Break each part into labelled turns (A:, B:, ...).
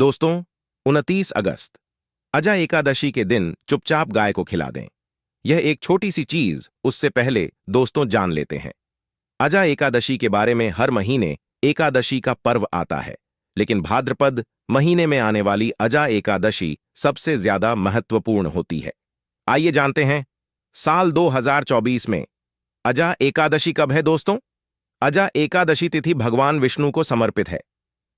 A: दोस्तों, 29 अगस्त अजा एकादशी के दिन चुपचाप गाय को खिला दें। यह एक छोटी सी चीज उससे पहले दोस्तों जान लेते हैं। अजा एकादशी के बारे में हर महीने एकादशी का पर्व आता है, लेकिन भाद्रपद महीने में आने वाली अजा एकादशी सबसे ज्यादा महत्वपूर्ण होती है। आइए जानते हैं, साल 2024 में अजा एकादशी कब है दोस्तों? अजा एकादशी तिथि भगवान विष्णु को समर्पित है।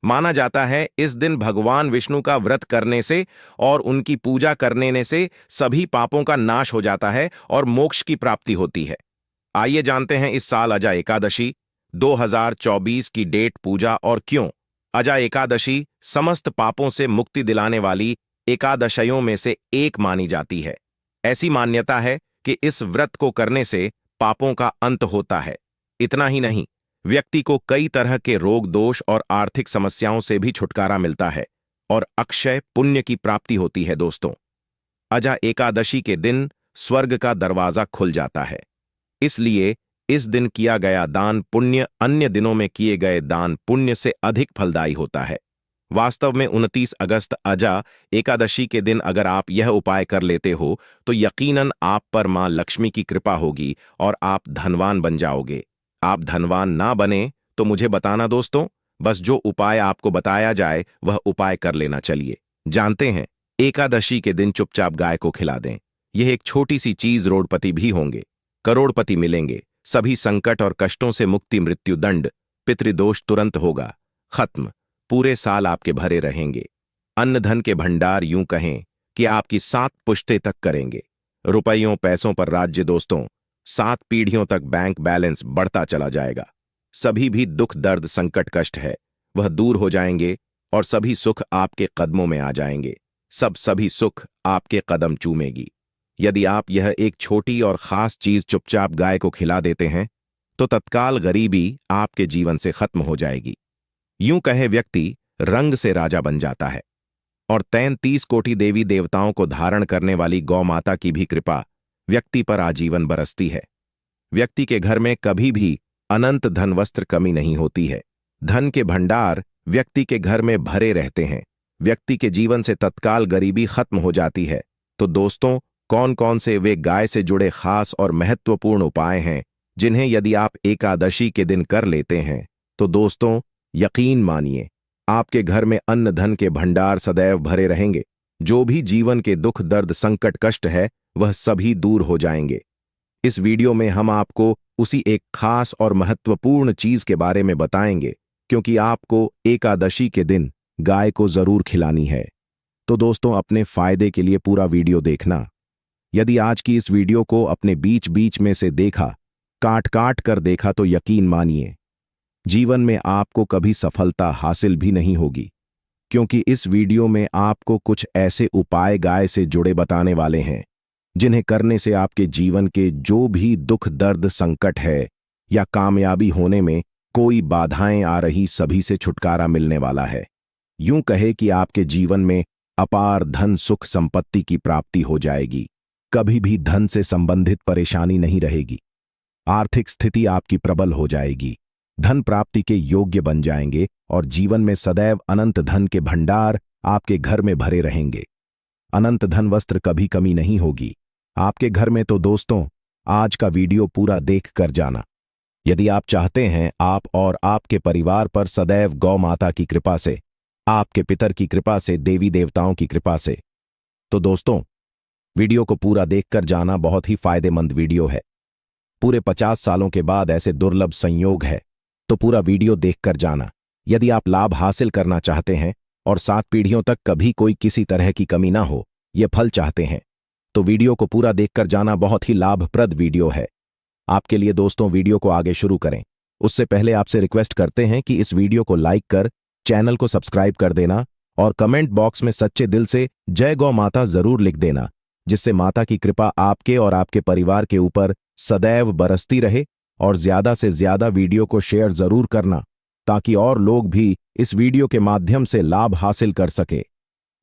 A: माना जाता है इस दिन भगवान विष्णु का व्रत करने से और उनकी पूजा करने से सभी पापों का नाश हो जाता है और मोक्ष की प्राप्ति होती है। आइए जानते हैं इस साल अजा एकादशी 2024 की डेट, पूजा और क्यों। अजा एकादशी समस्त पापों से मुक्ति दिलाने वाली एकादशियों में से एक मानी जाती है। ऐसी मान्यता है कि इस व्रत को करने से पापों का अंत होता है। इतना ही नहीं, व्यक्ति को कई तरह के रोग, दोष और आर्थिक समस्याओं से भी छुटकारा मिलता है और अक्षय पुण्य की प्राप्ति होती है। दोस्तों, अजा एकादशी के दिन स्वर्ग का दरवाजा खुल जाता है, इसलिए इस दिन किया गया दान पुण्य अन्य दिनों में किए गए दान पुण्य से अधिक फलदायी होता है। वास्तव में 29 अगस्त अजा एकादशी के दिन अगर आप यह उपाय कर लेते हो तो यकीनन आप पर मां लक्ष्मी की कृपा होगी और आप धनवान बन जाओगे। आप धनवान ना बने तो मुझे बताना दोस्तों, बस जो उपाय आपको बताया जाए वह उपाय कर लेना। चलिए जानते हैं, एकादशी के दिन चुपचाप गाय को खिला दें। यह एक छोटी सी चीज, रोडपति भी होंगे, करोड़पति मिलेंगे, सभी संकट और कष्टों से मुक्ति, मृत्यु दंड, पितृदोष तुरंत होगा खत्म, पूरे साल आपके भरे रहेंगे। अन्न धन के भंडार यूं कहें कि आपकी 7 पुश्ते तक करेंगे। रुपयों पैसों पर राज्य दोस्तों, 7 पीढ़ियों तक बैंक बैलेंस बढ़ता चला जाएगा। सभी भी दुख, दर्द, संकट, कष्ट है वह दूर हो जाएंगे और सभी सुख आपके कदमों में आ जाएंगे। सभी सुख आपके कदम चूमेगी। यदि आप यह एक छोटी और खास चीज चुपचाप गाय को खिला देते हैं तो तत्काल गरीबी आपके जीवन से खत्म हो जाएगी। यूं कहे व्यक्ति रंग से राजा बन जाता है और 33 कोटि देवी देवताओं को धारण करने वाली गौ माता की भी कृपा व्यक्ति पर आजीवन बरसती है। व्यक्ति के घर में कभी भी अनंत धन, वस्त्र कमी नहीं होती है। धन के भंडार व्यक्ति के घर में भरे रहते हैं। व्यक्ति के जीवन से तत्काल गरीबी खत्म हो जाती है। तो दोस्तों, कौन कौन से वे गाय से जुड़े खास और महत्वपूर्ण उपाय हैं जिन्हें यदि आप एकादशी के दिन कर लेते हैं तो दोस्तों यकीन मानिए आपके घर में अन्न धन के भंडार सदैव भरे रहेंगे। जो भी जीवन के दुख, दर्द, संकट, कष्ट है वह सभी दूर हो जाएंगे। इस वीडियो में हम आपको उसी एक खास और महत्वपूर्ण चीज के बारे में बताएंगे, क्योंकि आपको एकादशी के दिन गाय को जरूर खिलानी है। तो दोस्तों, अपने फायदे के लिए पूरा वीडियो देखना। यदि आज की इस वीडियो को अपने बीच बीच में से देखा, काट काट कर देखा, तो यकीन मानिए जीवन में आपको कभी सफलता हासिल भी नहीं होगी, क्योंकि इस वीडियो में आपको कुछ ऐसे उपाय गाय से जुड़े बताने वाले हैं जिन्हें करने से आपके जीवन के जो भी दुख, दर्द, संकट है या कामयाबी होने में कोई बाधाएं आ रही, सभी से छुटकारा मिलने वाला है। यूं कहे कि आपके जीवन में अपार धन, सुख, संपत्ति की प्राप्ति हो जाएगी। कभी भी धन से संबंधित परेशानी नहीं रहेगी। आर्थिक स्थिति आपकी प्रबल हो जाएगी। धन प्राप्ति के योग्य बन जाएंगे और जीवन में सदैव अनंत धन के भंडार आपके घर में भरे रहेंगे। अनंत धन, वस्त्र कभी कमी नहीं होगी आपके घर में। तो दोस्तों, आज का वीडियो पूरा देख कर जाना। यदि आप चाहते हैं आप और आपके परिवार पर सदैव गौ माता की कृपा से, आपके पितर की कृपा से, देवी देवताओं की कृपा से, तो दोस्तों वीडियो को पूरा देखकर जाना। बहुत ही फायदेमंद वीडियो है। पूरे 50 सालों के बाद ऐसे दुर्लभ संयोग है, तो पूरा वीडियो देखकर जाना। यदि आप लाभ हासिल करना चाहते हैं और 7 पीढ़ियों तक कभी कोई किसी तरह की कमी ना हो, ये फल चाहते हैं, तो वीडियो को पूरा देखकर जाना। बहुत ही लाभप्रद वीडियो है आपके लिए। दोस्तों, वीडियो को आगे शुरू करें उससे पहले आपसे रिक्वेस्ट करते हैं कि इस वीडियो को लाइक कर चैनल को सब्सक्राइब कर देना और कमेंट बॉक्स में सच्चे दिल से जय गौ माता जरूर लिख देना, जिससे माता की कृपा आपके और आपके परिवार के ऊपर सदैव बरसती रहे। और ज्यादा से ज्यादा वीडियो को शेयर जरूर करना, ताकि और लोग भी इस वीडियो के माध्यम से लाभ हासिल कर सके।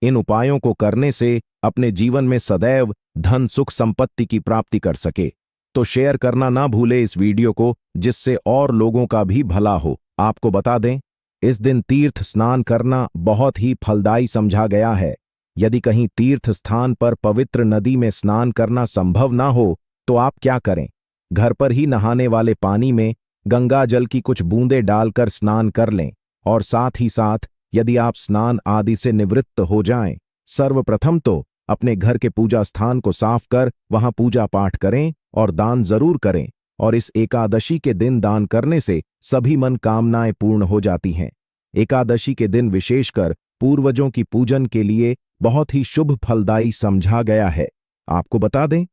A: इन उपायों को करने से अपने जीवन में सदैव धन, सुख, संपत्ति की प्राप्ति कर सके। तो शेयर करना ना भूले इस वीडियो को, जिससे और लोगों का भी भला हो। आपको बता दें, इस दिन तीर्थ स्नान करना बहुत ही फलदायी समझा गया है। यदि कहीं तीर्थ स्थान पर पवित्र नदी में स्नान करना संभव ना हो तो आप क्या करें? घर पर ही नहाने वाले पानी में गंगा जल की कुछ बूंदें डालकर स्नान कर लें। और साथ ही साथ यदि आप स्नान आदि से निवृत्त हो जाएं, सर्वप्रथम तो अपने घर के पूजा स्थान को साफ कर वहां पूजा पाठ करें और दान जरूर करें। और इस एकादशी के दिन दान करने से सभी मनोकामनाएं पूर्ण हो जाती हैं। एकादशी के दिन विशेषकर पूर्वजों की पूजन के लिए बहुत ही शुभ फलदायी समझा गया है। आपको बता दें,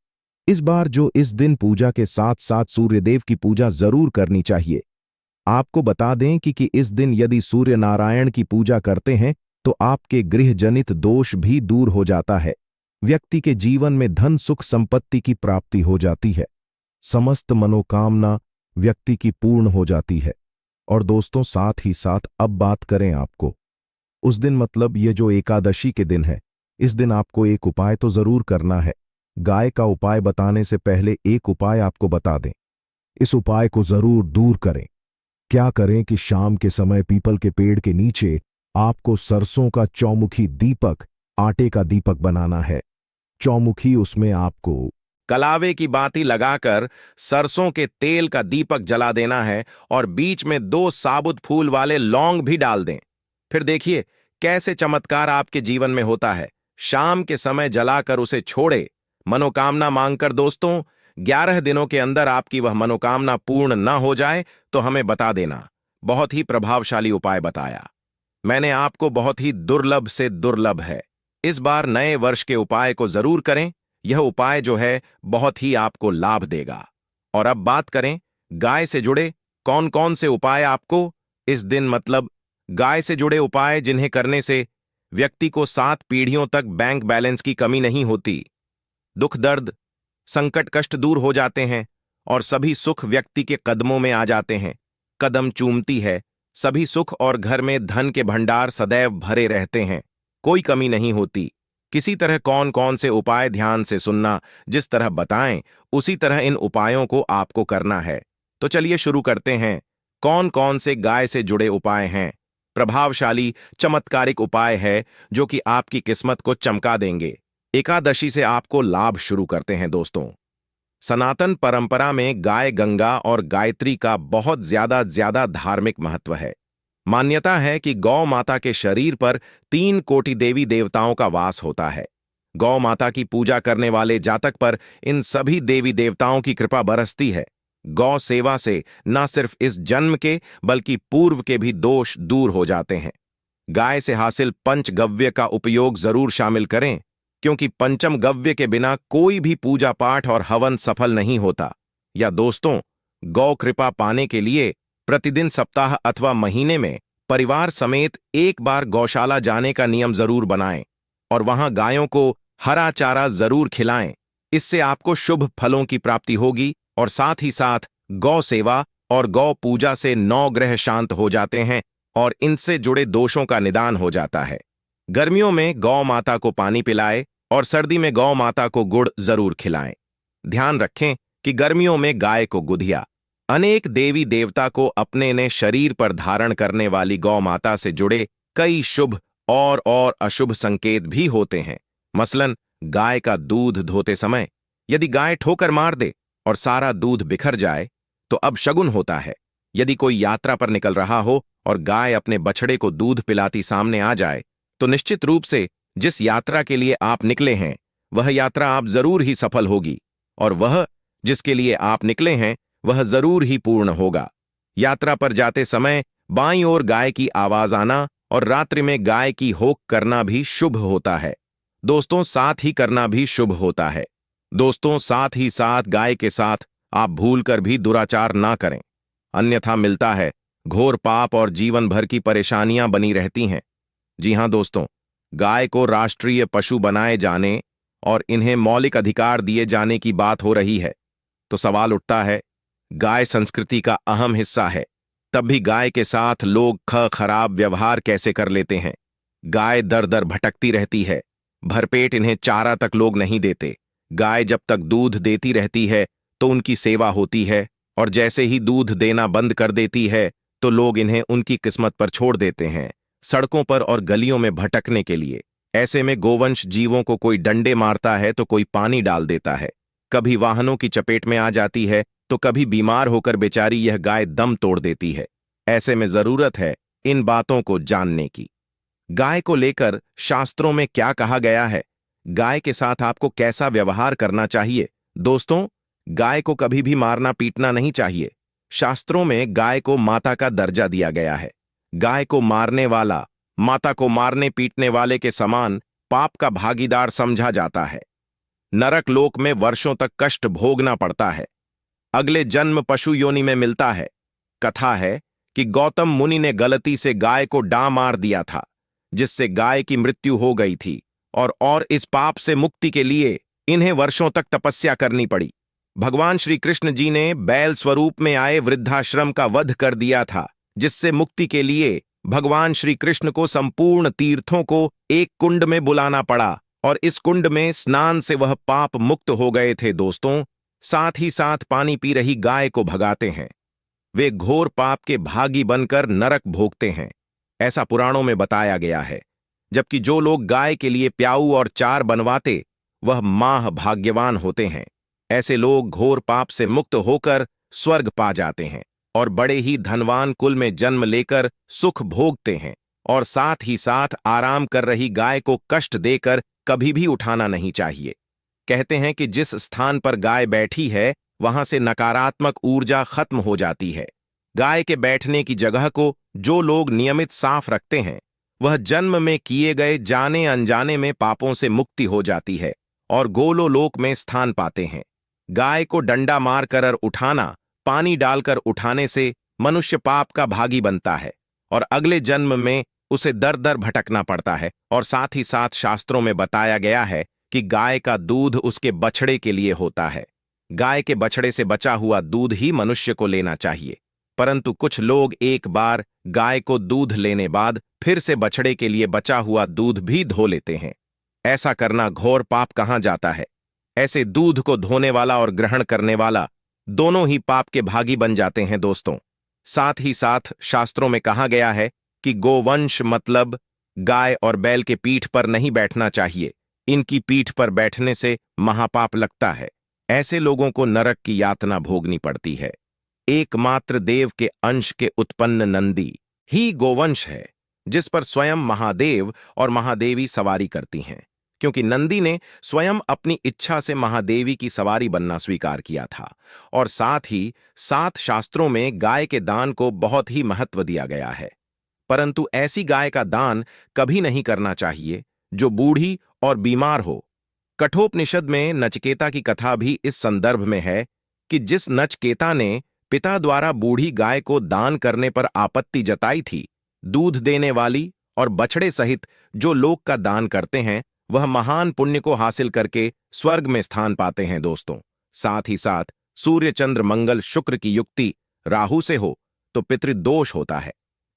A: इस बार जो इस दिन पूजा के साथ साथ सूर्यदेव की पूजा जरूर करनी चाहिए। आपको बता दें कि इस दिन यदि सूर्य नारायण की पूजा करते हैं तो आपके गृह जनित दोष भी दूर हो जाता है। व्यक्ति के जीवन में धन सुख संपत्ति की प्राप्ति हो जाती है। समस्त मनोकामना व्यक्ति की पूर्ण हो जाती है। और दोस्तों, साथ ही साथ अब बात करें आपको उस दिन, मतलब ये जो एकादशी के दिन है, इस दिन आपको एक उपाय तो जरूर करना है। गाय का उपाय बताने से पहले एक उपाय आपको बता दें। इस उपाय को जरूर दूर करें। क्या करें कि शाम के समय पीपल के पेड़ के नीचे आपको सरसों का चौमुखी दीपक, आटे का दीपक बनाना है। चौमुखी, उसमें आपको कलावे की बाती लगाकर सरसों के तेल का दीपक जला देना है और बीच में 2 साबुत फूल वाले लौंग भी डाल दें। फिर देखिए कैसे चमत्कार आपके जीवन में होता है। शाम के समय जलाकर उसे छोड़े, मनोकामना मांगकर। दोस्तों, 11 दिनों के अंदर आपकी वह मनोकामना पूर्ण न हो जाए तो हमें बता देना। बहुत ही प्रभावशाली उपाय बताया मैंने आपको, बहुत ही दुर्लभ से दुर्लभ है। इस बार नए वर्ष के उपाय को जरूर करें। यह उपाय जो है बहुत ही आपको लाभ देगा। और अब बात करें गाय से जुड़े कौन कौन से उपाय आपको इस दिन, मतलब गाय से जुड़े उपाय जिन्हें करने से व्यक्ति को 7 पीढ़ियों तक बैंक बैलेंस की कमी नहीं होती, दुख दर्द संकट कष्ट दूर हो जाते हैं और सभी सुख व्यक्ति के कदमों में आ जाते हैं। कदम चूमती है सभी सुख और घर में धन के भंडार सदैव भरे रहते हैं, कोई कमी नहीं होती। किसी तरह कौन कौन से उपाय ध्यान से सुनना, जिस तरह बताएं उसी तरह इन उपायों को आपको करना है। तो चलिए शुरू करते हैं। कौन कौन से गाय से जुड़े उपाय हैं? प्रभावशाली चमत्कारिक उपाय है जो कि आपकी किस्मत को चमका देंगे। एकादशी से आपको लाभ शुरू करते हैं। दोस्तों, सनातन परंपरा में गाय गंगा और गायत्री का बहुत ज्यादा धार्मिक महत्व है। मान्यता है कि गौ माता के शरीर पर 3 कोटि देवी देवताओं का वास होता है। गौ माता की पूजा करने वाले जातक पर इन सभी देवी देवताओं की कृपा बरसती है। गौ सेवा से न सिर्फ इस जन्म के बल्कि पूर्व के भी दोष दूर हो जाते हैं। गाय से हासिल पंचगव्य का उपयोग जरूर शामिल करें, क्योंकि पंचम गव्य के बिना कोई भी पूजा पाठ और हवन सफल नहीं होता। या दोस्तों, गौ कृपा पाने के लिए प्रतिदिन, सप्ताह अथवा महीने में परिवार समेत एक बार गौशाला जाने का नियम जरूर बनाएं और वहां गायों को हरा चारा जरूर खिलाएं। इससे आपको शुभ फलों की प्राप्ति होगी और साथ ही साथ गौ सेवा और गौ पूजा से 9 ग्रह शांत हो जाते हैं और इनसे जुड़े दोषों का निदान हो जाता है। गर्मियों में गौ माता को पानी पिलाएं और सर्दी में गौ माता को गुड़ जरूर खिलाएं। ध्यान रखें कि गर्मियों में गाय को गुधिया। अनेक देवी देवता को अपने ने शरीर पर धारण करने वाली गौ माता से जुड़े कई शुभ और अशुभ संकेत भी होते हैं। मसलन, गाय का दूध धोते समय यदि गाय ठोकर मार दे और सारा दूध बिखर जाए तो अब शगुन होता है। यदि कोई यात्रा पर निकल रहा हो और गाय अपने बछड़े को दूध पिलाती सामने आ जाए तो निश्चित रूप से जिस यात्रा के लिए आप निकले हैं वह यात्रा आप जरूर ही सफल होगी और वह जिसके लिए आप निकले हैं वह जरूर ही पूर्ण होगा। यात्रा पर जाते समय बाईं ओर गाय की आवाज आना और रात्रि में गाय की होक करना भी शुभ होता है। दोस्तों, साथ ही करना भी शुभ होता है। दोस्तों, साथ ही साथ गाय के साथ आप भूलकर भी दुराचार ना करें, अन्यथा मिलता है घोर पाप और जीवन भर की परेशानियां बनी रहती हैं। जी हां दोस्तों, गाय को राष्ट्रीय पशु बनाए जाने और इन्हें मौलिक अधिकार दिए जाने की बात हो रही है तो सवाल उठता है, गाय संस्कृति का अहम हिस्सा है, तब भी गाय के साथ लोग खराब व्यवहार कैसे कर लेते हैं? गाय दर दर भटकती रहती है, भरपेट इन्हें चारा तक लोग नहीं देते। गाय जब तक दूध देती रहती है तो उनकी सेवा होती है और जैसे ही दूध देना बंद कर देती है तो लोग इन्हें उनकी किस्मत पर छोड़ देते हैं, सड़कों पर और गलियों में भटकने के लिए। ऐसे में गोवंश जीवों को कोई डंडे मारता है तो कोई पानी डाल देता है, कभी वाहनों की चपेट में आ जाती है तो कभी बीमार होकर बेचारी यह गाय दम तोड़ देती है। ऐसे में जरूरत है इन बातों को जानने की। गाय को लेकर शास्त्रों में क्या कहा गया है, गाय के साथ आपको कैसा व्यवहार करना चाहिए। दोस्तों, गाय को कभी भी मारना पीटना नहीं चाहिए। शास्त्रों में गाय को माता का दर्जा दिया गया है। गाय को मारने वाला माता को मारने पीटने वाले के समान पाप का भागीदार समझा जाता है। नरक लोक में वर्षों तक कष्ट भोगना पड़ता है। अगले जन्म पशु योनि में मिलता है। कथा है कि गौतम मुनि ने गलती से गाय को डां मार दिया था, जिससे गाय की मृत्यु हो गई थी और इस पाप से मुक्ति के लिए इन्हें वर्षों तक तपस्या करनी पड़ी। भगवान श्री कृष्ण जी ने बैल स्वरूप में आए वृद्धाश्रम का वध कर दिया था, जिससे मुक्ति के लिए भगवान श्री कृष्ण को संपूर्ण तीर्थों को एक कुंड में बुलाना पड़ा और इस कुंड में स्नान से वह पाप मुक्त हो गए थे। दोस्तों, साथ ही साथ पानी पी रही गाय को भगाते हैं। वे घोर पाप के भागी बनकर नरक भोगते हैं, ऐसा पुराणों में बताया गया है। जबकि जो लोग गाय के लिए प्याऊ और चार बनवाते वह माह भाग्यवान होते हैं। ऐसे लोग घोर पाप से मुक्त होकर स्वर्ग पा जाते हैं और बड़े ही धनवान कुल में जन्म लेकर सुख भोगते हैं। और साथ ही साथ आराम कर रही गाय को कष्ट देकर कभी भी उठाना नहीं चाहिए। कहते हैं कि जिस स्थान पर गाय बैठी है वहां से नकारात्मक ऊर्जा खत्म हो जाती है। गाय के बैठने की जगह को जो लोग नियमित साफ रखते हैं वह जन्म में किए गए जाने अनजाने में पापों से मुक्ति हो जाती है और गोलोलोक में स्थान पाते हैं। गाय को डंडा मारकर उठाना, पानी डालकर उठाने से मनुष्य पाप का भागी बनता है और अगले जन्म में उसे दर दर भटकना पड़ता है। और साथ ही साथ शास्त्रों में बताया गया है कि गाय का दूध उसके बछड़े के लिए होता है। गाय के बछड़े से बचा हुआ दूध ही मनुष्य को लेना चाहिए, परंतु कुछ लोग एक बार गाय को दूध लेने बाद फिर से बछड़े के लिए बचा हुआ दूध भी धो लेते हैं। ऐसा करना घोर पाप कहाँ जाता है। ऐसे दूध को धोने वाला और ग्रहण करने वाला दोनों ही पाप के भागी बन जाते हैं। दोस्तों, साथ ही साथ शास्त्रों में कहा गया है कि गोवंश मतलब गाय और बैल के पीठ पर नहीं बैठना चाहिए। इनकी पीठ पर बैठने से महापाप लगता है। ऐसे लोगों को नरक की यातना भोगनी पड़ती है। एकमात्र देव के अंश के उत्पन्न नंदी ही गोवंश है, जिस पर स्वयं महादेव और महादेवी सवारी करती हैं, क्योंकि नंदी ने स्वयं अपनी इच्छा से महादेवी की सवारी बनना स्वीकार किया था। और साथ ही साथ शास्त्रों में गाय के दान को बहुत ही महत्व दिया गया है, परंतु ऐसी गाय का दान कभी नहीं करना चाहिए जो बूढ़ी और बीमार हो। कठोपनिषद में नचिकेता की कथा भी इस संदर्भ में है कि जिस नचिकेता ने पिता द्वारा बूढ़ी गाय को दान करने पर आपत्ति जताई थी, दूध देने वाली और बछड़े सहित जो लोग का दान करते हैं वह महान पुण्य को हासिल करके स्वर्ग में स्थान पाते हैं। दोस्तों, साथ ही साथ सूर्य चंद्र मंगल शुक्र की युक्ति राहु से हो तो पितृदोष होता है।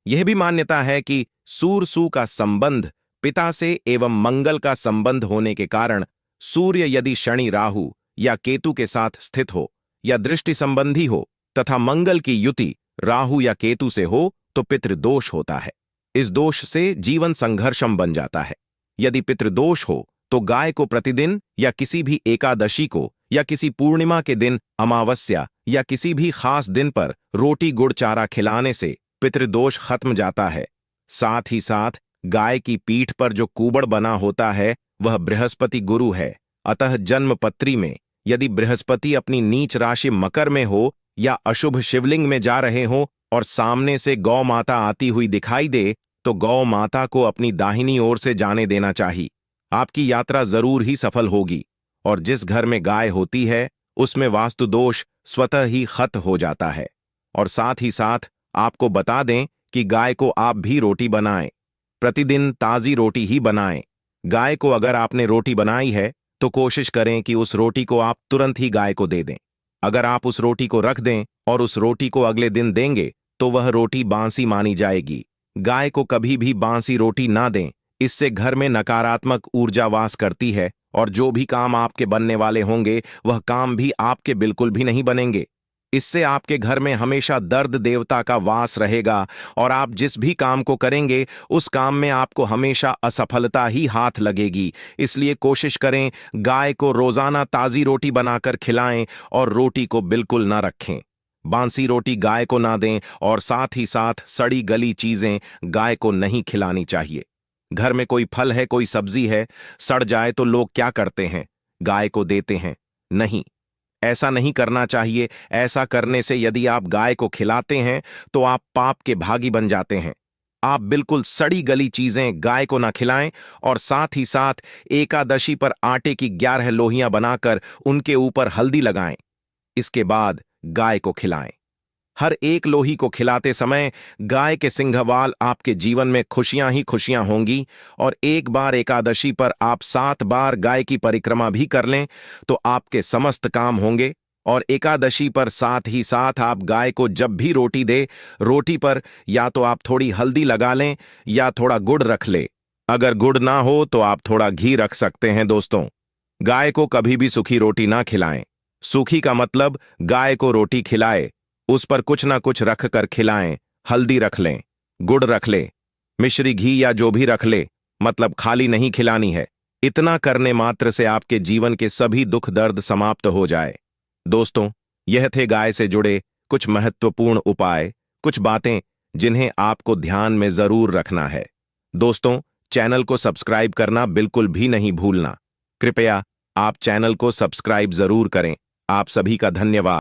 A: यह भी मान्यता है कि सूर्य का संबंध पिता से एवं मंगल का संबंध होने के कारण सूर्य यदि शनि राहु या केतु के साथ स्थित हो या दृष्टि संबंधी हो तथा मंगल की युति राहु या केतु से हो तो पितृदोष होता है। इस दोष से जीवन संघर्षम बन जाता है। यदि पितृदोष हो तो गाय को प्रतिदिन या किसी भी एकादशी को या किसी पूर्णिमा के दिन, अमावस्या या किसी भी खास दिन पर रोटी गुड़ चारा खिलाने से पितृदोष खत्म जाता है। साथ ही साथ गाय की पीठ पर जो कुबड़ बना होता है वह बृहस्पति गुरु है। अतः जन्म पत्री में यदि बृहस्पति अपनी नीच राशि मकर में हो या अशुभ शिवलिंग में जा रहे हो और सामने से गौ माता आती हुई दिखाई दे तो गौ माता को अपनी दाहिनी ओर से जाने देना चाहिए। आपकी यात्रा जरूर ही सफल होगी। और जिस घर में गाय होती है उसमें वास्तु दोष स्वतः ही खत्म हो जाता है। और साथ ही साथ आपको बता दें कि गाय को आप भी रोटी बनाएं, प्रतिदिन ताजी रोटी ही बनाएं। गाय को अगर आपने रोटी बनाई है तो कोशिश करें कि उस रोटी को आप तुरंत ही गाय को दे दें। अगर आप उस रोटी को रख दें और उस रोटी को अगले दिन देंगे तो वह रोटी बांसी मानी जाएगी। गाय को कभी भी बांसी रोटी ना दें, इससे घर में नकारात्मक ऊर्जा वास करती है और जो भी काम आपके बनने वाले होंगे वह काम भी आपके बिल्कुल भी नहीं बनेंगे। इससे आपके घर में हमेशा दर्द देवता का वास रहेगा और आप जिस भी काम को करेंगे उस काम में आपको हमेशा असफलता ही हाथ लगेगी। इसलिए कोशिश करें गाय को रोजाना ताजी रोटी बनाकर खिलाएं और रोटी को बिल्कुल ना रखें। बांसी रोटी गाय को ना दें और साथ ही साथ सड़ी गली चीजें गाय को नहीं खिलानी चाहिए। घर में कोई फल है, कोई सब्जी है, सड़ जाए तो लोग क्या करते हैं? गाय को देते हैं। नहीं, ऐसा नहीं करना चाहिए। ऐसा करने से यदि आप गाय को खिलाते हैं तो आप पाप के भागी बन जाते हैं। आप बिल्कुल सड़ी गली चीजें गाय को ना खिलाएं और साथ ही साथ एकादशी पर आटे की 11 लोहियां बनाकर उनके ऊपर हल्दी लगाएं। इसके बाद गाय को खिलाएं। हर एक लोही को खिलाते समय गाय के सिंघवाल आपके जीवन में खुशियां ही खुशियां होंगी। और एक बार एकादशी पर आप 7 बार गाय की परिक्रमा भी कर लें तो आपके समस्त काम होंगे। और एकादशी पर साथ ही साथ आप गाय को जब भी रोटी दे, रोटी पर या तो आप थोड़ी हल्दी लगा लें या थोड़ा गुड़ रख ले। अगर गुड़ ना हो तो आप थोड़ा घी रख सकते हैं। दोस्तों, गाय को कभी भी सूखी रोटी ना खिलाएं। सूखी का मतलब गाय को रोटी खिलाए, उस पर कुछ ना कुछ रख कर खिलाएं। हल्दी रख लें, गुड़ रख लें, मिश्री घी या जो भी रख ले, मतलब खाली नहीं खिलानी है। इतना करने मात्र से आपके जीवन के सभी दुख दर्द समाप्त हो जाए। दोस्तों, यह थे गाय से जुड़े कुछ महत्वपूर्ण उपाय, कुछ बातें जिन्हें आपको ध्यान में जरूर रखना है। दोस्तों, चैनल को सब्सक्राइब करना बिल्कुल भी नहीं भूलना। कृपया आप चैनल को सब्सक्राइब जरूर करें। आप सभी का धन्यवाद।